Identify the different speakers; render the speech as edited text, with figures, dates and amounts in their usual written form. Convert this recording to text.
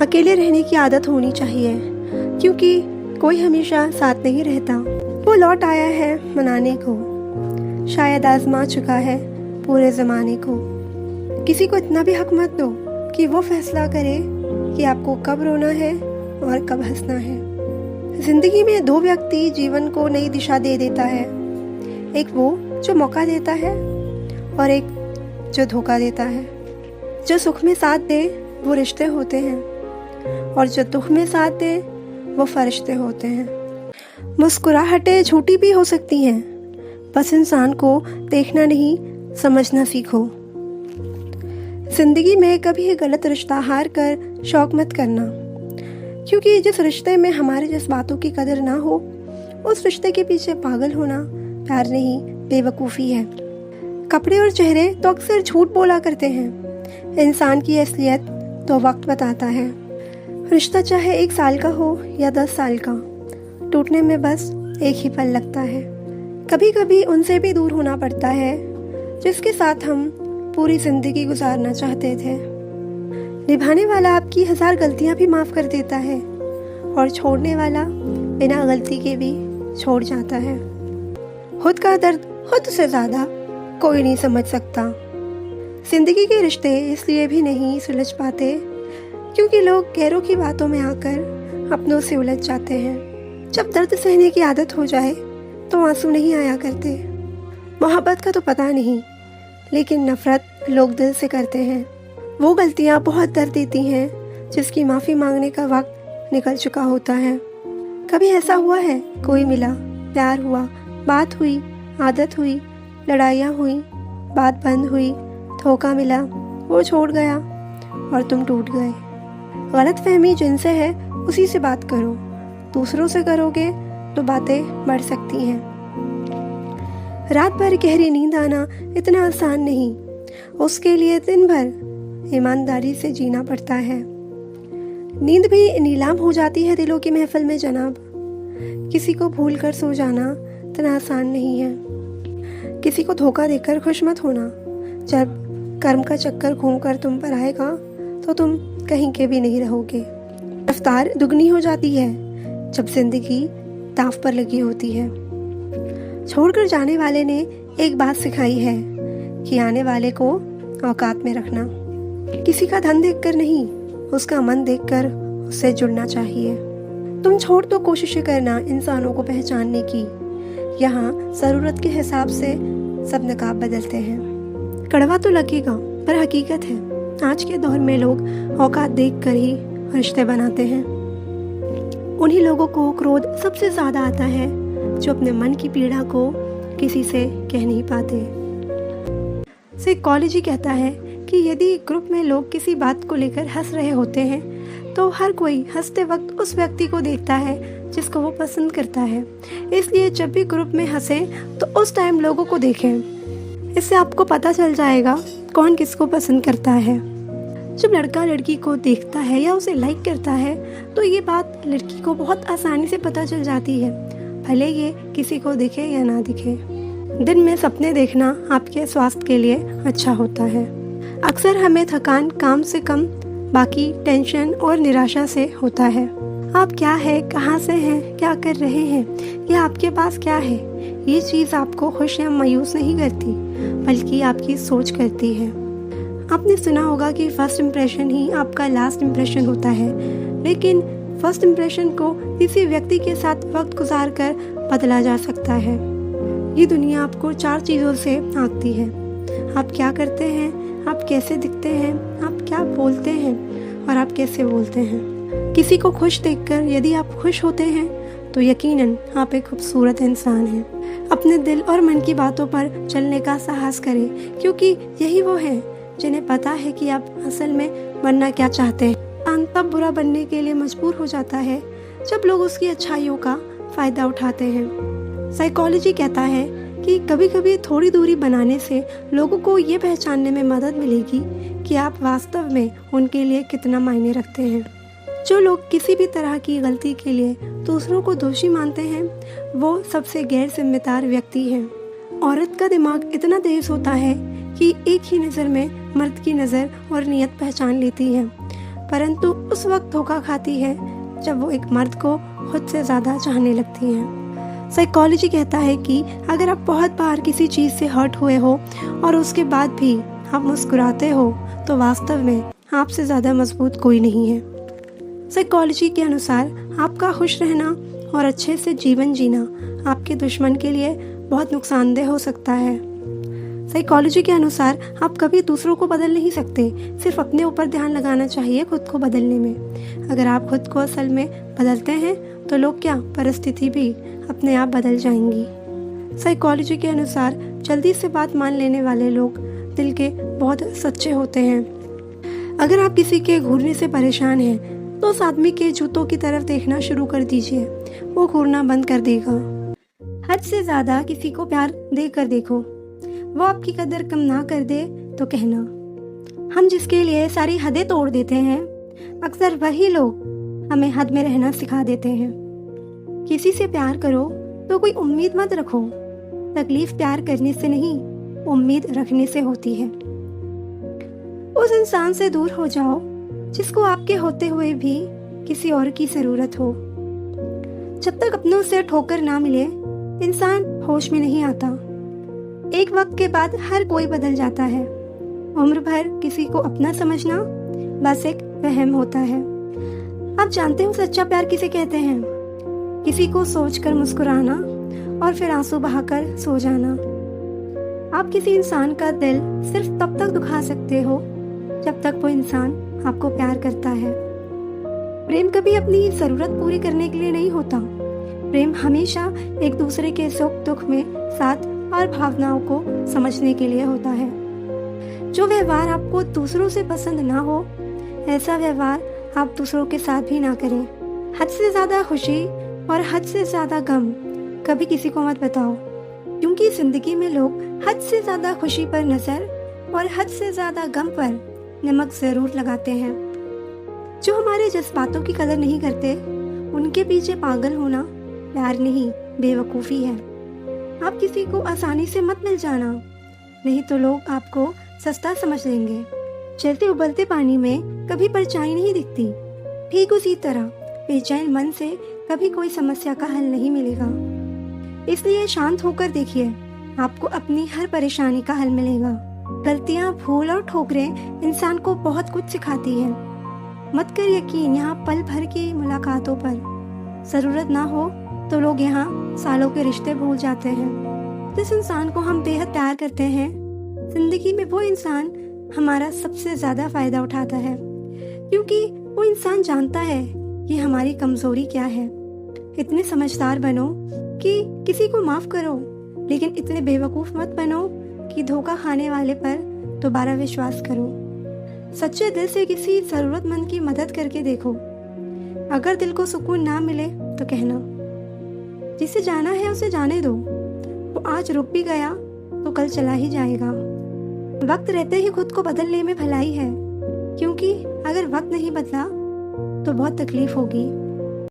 Speaker 1: अकेले रहने की आदत होनी चाहिए, क्योंकि कोई हमेशा साथ नहीं रहता। वो लौट आया है मनाने को, शायद आजमा चुका है पूरे ज़माने को। किसी को इतना भी हक मत दो कि वो फैसला करे कि आपको कब रोना है और कब हंसना है। ज़िंदगी में दो व्यक्ति जीवन को नई दिशा दे देता है, एक वो जो मौका देता है और एक जो धोखा देता है। जो सुख में साथ दे वो रिश्ते होते हैं, और जो दुख में साथ दे वो फरिश्ते होते हैं। मुस्कुराहटें झूठी भी हो सकती हैं, बस इंसान को देखना नहीं समझना सीखो। जिंदगी में कभी गलत रिश्ता हार कर शौक मत करना, क्योंकि जिस रिश्ते में हमारे जज्बातों की कदर ना हो उस रिश्ते के पीछे पागल होना प्यार नहीं बेवकूफ़ी है। कपड़े और चेहरे तो अक्सर झूठ बोला करते हैं, इंसान की असलियत तो वक्त बताता है। रिश्ता चाहे 1 साल का हो या 10 साल का, टूटने में बस एक ही पल लगता है। कभी कभी उनसे भी दूर होना पड़ता है जिसके साथ हम पूरी जिंदगी गुजारना चाहते थे। निभाने वाला आपकी 1000 गलतियां भी माफ़ कर देता है, और छोड़ने वाला बिना गलती के भी छोड़ जाता है। खुद का दर्द खुद से ज़्यादा कोई नहीं समझ सकता। जिंदगी के रिश्ते इसलिए भी नहीं सुलझ पाते क्योंकि लोग गैरों की बातों में आकर अपनों से उलझ जाते हैं। जब दर्द सहने की आदत हो जाए तो आंसू नहीं आया करते। मोहब्बत का तो पता नहीं, लेकिन नफरत लोग दिल से करते हैं। वो गलतियाँ बहुत दर्द देती हैं जिसकी माफ़ी मांगने का वक्त निकल चुका होता है। कभी ऐसा हुआ है कोई मिला, प्यार हुआ, बात हुई, आदत हुई, लड़ाइयाँ हुई, बात बंद हुई, धोखा मिला, वो छोड़ गया और तुम टूट गए। गलत फहमी जिनसे है उसी से बात करो, दूसरों से करोगे तो बातें बढ़ सकती हैं। रात भर गहरी नींद आना इतना आसान नहीं, उसके लिए दिन भर ईमानदारी से जीना पड़ता है। नींद भी नीलाम हो जाती है दिलों की महफिल में जनाब। किसी को भूल कर सो जाना इतना आसान नहीं है। किसी को धोखा देकर खुश मत होना। जब कर्म का चक्कर घूमकर तुम पर आएगा तो तुम कहीं के भी नहीं रहोगे। रफ्तार दुगनी हो जाती है जब जिंदगी दांव पर लगी होती है। छोड़कर जाने वाले ने एक बात सिखाई है कि आने वाले को औकात में रखना। किसी का धन देखकर नहीं, उसका मन देखकर उससे जुड़ना चाहिए। तुम छोड़ तो कोशिश करना इंसानों को पहचानने की। यहाँ ज़रूरत के हिसाब से सब नकाब बदलते हैं। कड़वा तो लगेगा पर हकीकत है। आज के दौर में लोग औकात देखकर ही रिश्ते बनाते हैं। उन्हीं लोगों को क्रोध सबसे ज़्यादा आता है जो अपने मन की पीड़ा को किसी से कह नहीं पाते। साइकोलॉजी कहता है कि यदि ग्रुप में लोग किसी बात को लेकर हंस रहे होते हैं तो हर कोई हंसते वक्त उस व्यक्ति को देखता है जिसको वो पसंद करता है। इसलिए जब भी ग्रुप में हंसे तो उस टाइम लोगों को देखें। इससे आपको पता चल जाएगा कौन किसको पसंद करता है। जब लड़का लड़की को देखता है या उसे लाइक करता है तो ये बात लड़की को बहुत आसानी से पता चल जाती है, भले ये किसी को दिखे या ना दिखे। दिन में सपने देखना आपके स्वास्थ्य के लिए अच्छा होता है। अक्सर हमें थकान काम से कम बाकी टेंशन और निराशा से होता है। आप क्या है, कहाँ से हैं, क्या कर रहे हैं, या आपके पास क्या है, ये चीज़ आपको खुश या मायूस नहीं करती बल्कि आपकी सोच करती है। आपने सुना होगा कि फर्स्ट इम्प्रेशन ही आपका लास्ट इम्प्रेशन होता है, लेकिन फर्स्ट इम्प्रेशन को किसी व्यक्ति के साथ वक्त गुजार कर बदला जा सकता है। ये दुनिया आपको 4 चीज़ों से आंकती है। आप क्या करते हैं, आप कैसे दिखते हैं, आप क्या बोलते हैं और आप कैसे बोलते हैं। किसी को खुश देखकर यदि आप खुश होते हैं तो यकीनन आप एक खूबसूरत इंसान हैं। अपने दिल और मन की बातों पर चलने का साहस करें, क्योंकि यही वो है जिन्हें पता है कि आप असल में बनना क्या चाहते हैं। इंसान तब बुरा बनने के लिए मजबूर हो जाता है जब लोग उसकी अच्छाइयों का फ़ायदा उठाते हैं। साइकोलॉजी कहता है कि कभी कभी थोड़ी दूरी बनाने से लोगों को ये पहचानने में मदद मिलेगी कि आप वास्तव में उनके लिए कितना मायने रखते हैं। जो लोग किसी भी तरह की गलती के लिए दूसरों को दोषी मानते हैं वो सबसे गैर जिम्मेदार व्यक्ति हैं। औरत का दिमाग इतना तेज होता है कि एक ही नज़र में मर्द की नज़र और नीयत पहचान लेती है। परंतु उस वक्त धोखा खाती है जब वो एक मर्द को खुद से ज़्यादा चाहने लगती हैं। साइकोलॉजी कहता है कि अगर आप बहुत बार किसी चीज़ से हर्ट हुए हो और उसके बाद भी आप मुस्कुराते हो तो वास्तव में आपसे ज़्यादा मजबूत कोई नहीं है। साइकोलॉजी के अनुसार आपका खुश रहना और अच्छे से जीवन जीना आपके दुश्मन के लिए बहुत नुकसानदेह हो सकता है। साइकोलॉजी के अनुसार आप कभी दूसरों को बदल नहीं सकते, सिर्फ अपने ऊपर ध्यान लगाना चाहिए खुद को बदलने में। अगर आप खुद को असल में बदलते हैं तो लोग क्या, परिस्थिति भी अपने आप बदल जाएंगी। साइकोलॉजी के अनुसार जल्दी से बात मान लेने वाले लोग दिल के बहुत सच्चे होते हैं। अगर आप किसी के घूरने से परेशान हैं तो उस आदमी के जूतों की तरफ देखना शुरू कर दीजिए, वो घूरना बंद कर देगा। हद से ज़्यादा किसी को प्यार देकर देखो, वो आपकी कदर कम ना कर दे तो कहना। हम जिसके लिए सारी हदें तोड़ देते हैं, अक्सर वही लोग हमें हद में रहना सिखा देते हैं। किसी से प्यार करो तो कोई उम्मीद मत रखो, तकलीफ प्यार करने से नहीं, उम्मीद रखने से होती है। उस इंसान से दूर हो जाओ जिसको आपके होते हुए भी किसी और की जरूरत हो। जब तक अपनों से ठोकर ना मिले इंसान होश में नहीं आता। एक वक्त के बाद हर कोई बदल जाता है। उम्र भर किसी को अपना समझना बस एक वहम होता है। आप जानते हो सच्चा प्यार किसे कहते हैं? किसी को सोचकर मुस्कुराना और फिर आंसू बहाकर सो जाना। आप किसी इंसान का दिल सिर्फ तब तक दुखा सकते हो जब तक वो इंसान आपको प्यार करता है। प्रेम कभी अपनी जरूरत पूरी करने के लिए नहीं होता। प्रेम हमेशा एक दूसरे के सुख दुख में साथ और भावनाओं को समझने के लिए होता है। जो व्यवहार आपको दूसरों से पसंद ना हो, ऐसा व्यवहार आप दूसरों के साथ भी ना करें। हद से ज्यादा खुशी और हद से ज्यादा गम कभी किसी को मत बताओ, क्योंकि जिंदगी में लोग हद से ज्यादा खुशी पर नजर और हद से ज्यादा गम पर नमक जरूर लगाते हैं। जो हमारे जज्बातों की कदर नहीं करते, उनके पीछे पागल होना प्यार नहीं, बेवकूफ़ी है। आप किसी को आसानी से मत मिल जाना, नहीं तो लोग आपको सस्ता समझ लेंगे। चलते उबलते पानी में कभी परछाई नहीं दिखती, ठीक उसी तरह बेचैन मन से कभी कोई समस्या का हल नहीं मिलेगा। इसलिए शांत होकर देखिए, आपको अपनी हर परेशानी का हल मिलेगा। गलतियां, भूल और ठोकरें इंसान को बहुत कुछ सिखाती है। मत कर यकीन यहाँ पल भर की मुलाकातों पर। जरूरत ना हो तो लोग यहाँ सालों के रिश्ते भूल जाते हैं। जिस इंसान को हम बेहद प्यार करते हैं, जिंदगी में वो इंसान हमारा सबसे ज्यादा फायदा उठाता है, क्योंकि वो इंसान जानता है कि हमारी कमजोरी क्या है। इतने समझदार बनो कि किसी को माफ करो, लेकिन इतने बेवकूफ मत बनो कि धोखा खाने वाले पर दोबारा विश्वास करो। सच्चे दिल से किसी जरूरतमंद की मदद करके देखो। अगर दिल को सुकून ना मिले तो कहना, जिसे जाना है उसे जाने दो। वो आज रुक भी गया तो कल चला ही जाएगा। वक्त रहते ही खुद को बदलने में भलाई है, क्योंकि अगर वक्त नहीं बदला तो बहुत तकलीफ होगी।